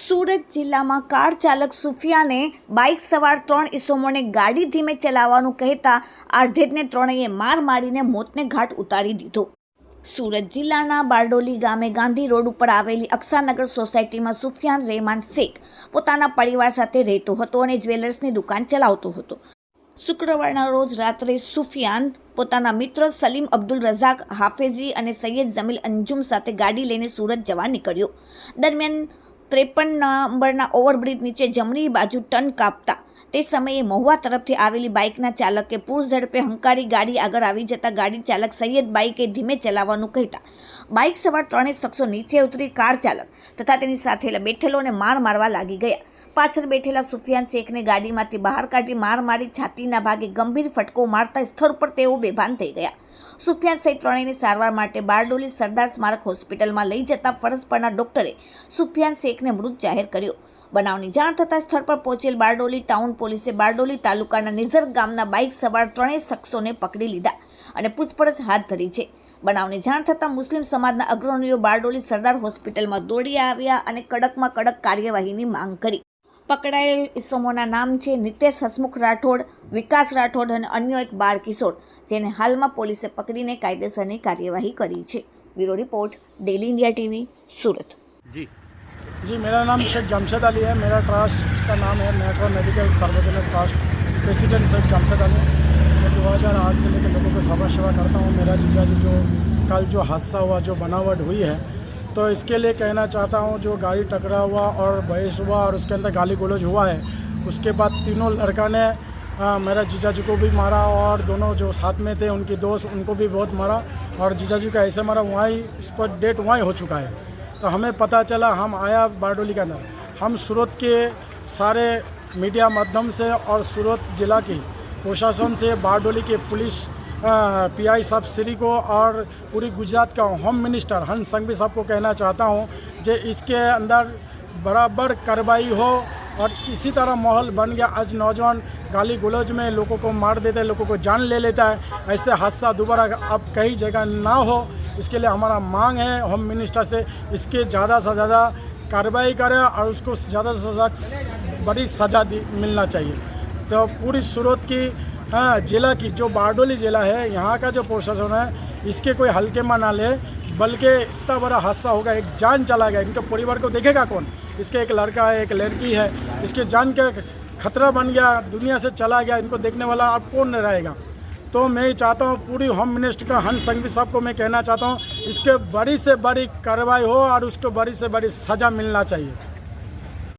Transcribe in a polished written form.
સુરત જિલ્લામાં કાર ચાલક સુફિયાને બાઇક સવાર 3 ઈસમોને ગાડી ધીમે ચલાવવાનું કહેતા આધેડને ત્રણેય માર મારીને મોતને ઘાટ ઉતારી દીધો। સુરત જિલ્લાના બારડોલી ગામે ગાંધી રોડ ઉપર આવેલી અક્ષાનગર સોસાયટીમાં સુફિયાન રહેમાન શેખ પોતાના પરિવાર સાથે રહેતો હતો અને જ્વેલર્સની દુકાન ચલાવતો હતો। શુક્રવારના રોજ રાત્રે સુફિયાન પોતાના મિત્ર સલીમ અબ્દુલ રઝાક હાફેઝી અને સૈયદ જમીલ અંજુમ સાથે ગાડી લઈને સુરત જવા નીકળ્યો। દરમિયાન 53 નંબરના ઓવરબ્રિજ નીચે જમણી બાજુ ટર્ન કાપતા તે સમયે મહુવા તરફથી આવેલી બાઇકના ચાલકે પૂર ઝડપે હંકારી ગાડી આગળ આવી જતા ગાડી ચાલક સૈયદ બાઇકે ધીમે ચલાવવાનું કહેતા બાઇક સવાર ત્રણેય શખ્સો નીચે ઉતરી કાર ચાલક તથા તેની સાથે બેઠેલોને માર મારવા લાગી ગયા। પાછળ બેઠેલા સુફિયાન શેખને ગાડીમાંથી બહાર કાઢી માર મારી છાતીના ભાગે ગંભીર ફટકો મારતા સ્થળ પર તેઓ બેભાન થઈ ગયા। સુફિયાન સહિત ત્રણેયની સારવાર માટે બારડોલી સરદાર સ્મારક હોસ્પિટલમાં લઈ જતા ફરજ પરના ડોક્ટરે સુફિયાન શેખને મૃત જાહેર કર્યો। બનાવની જાણ થતાં સ્થળ પર પહોંચેલ બારડોલી ટાઉન પોલીસે બારડોલી તાલુકાના નિઝર ગામના બાઇક સવાર ત્રણેય શખ્સોને પકડી લીધા અને પૂછપરછ હાથ ધરી છે। બનાવની જાણ થતાં મુસ્લિમ સમાજના અગ્રણીઓ બારડોલી સરદાર હોસ્પિટલમાં દોડી આવ્યા અને કડકમાં કડક કાર્યવાહીની માંગ કરી। પકડાયેલ ઇસમોના નામ છે નિતેશ હસમુખ રાઠોડ, વિકાસ રાઠોડ અને અન્ય એક બાળ કિશોર, જેને હાલમાં પોલીસે પકડીને કાયદેસરની કાર્યવાही કરી છે। Bureau report, daily India TV, Surat. जी मेरा नाम शेख जमशेद अली है। मेरा ट्रस्ट का नाम है मेट्रो मेडिकल सार्वजनिक trust, president Sheikh Jamshed Ali. मैं 2008 से लेकर लोगों को सेवा सेवा करता हूँ। मेरा जीजा जी जो कल जो हादसा हुआ, जो बनावट हुई है, तो इसके लिए कहना चाहता हूँ, जो गाड़ी टकरा हुआ और बहस हुआ और उसके अंदर गाली गलौज हुआ है, उसके बाद तीनों लड़का ने मेरा जीजा जी को भी मारा और दोनों जो साथ में थे उनके दोस्त उनको भी बहुत मारा और जीजा जी का ऐसे मारा, वहाँ ही इस पर डेट वहाँ ही हो चुका है। तो हमें पता चला, हम आया बारडोली के अंदर, हम सूरत के सारे मीडिया माध्यम से और सूरत ज़िला की प्रशासन से बारडोली के पुलिस पीआई साहब श्री को और पूरी गुजरात का होम मिनिस्टर हंस संघवी साहब को कहना चाहता हूँ कि इसके अंदर बराबर कार्रवाई हो। और इसी तरह माहौल बन गया, आज नौजवान गाली गलौज में लोगों को मार देते हैं, लोगों को जान ले लेता है। ऐसे हादसा दोबारा अब कहीं जगह ना हो, इसके लिए हमारा मांग है होम मिनिस्टर से, इसके ज़्यादा से ज़्यादा कार्रवाई करे और उसको ज़्यादा से ज़्यादा बड़ी सज़ा मिलना चाहिए। तो पूरी सूरत की ज़िला की जो बारडोली ज़िला है, यहाँ का जो प्रशासन है, इसके कोई हल्के में ना ले, बल्कि इतना बड़ा हादसा होगा, एक जान चला गया, इनके परिवार को देखेगा कौन? इसके एक लड़का है, एक लड़की है, इसके जान के खतरा बन गया, दुनिया से चला गया, इनको देखने वाला अब कौन रहेगा? तो मैं चाहता हूँ पूरी होम मिनिस्टर का हंस संघवी साहब को मैं कहना चाहता हूँ, इसके बड़ी से बड़ी कार्रवाई हो और उसको बड़ी से बड़ी सज़ा मिलना चाहिए।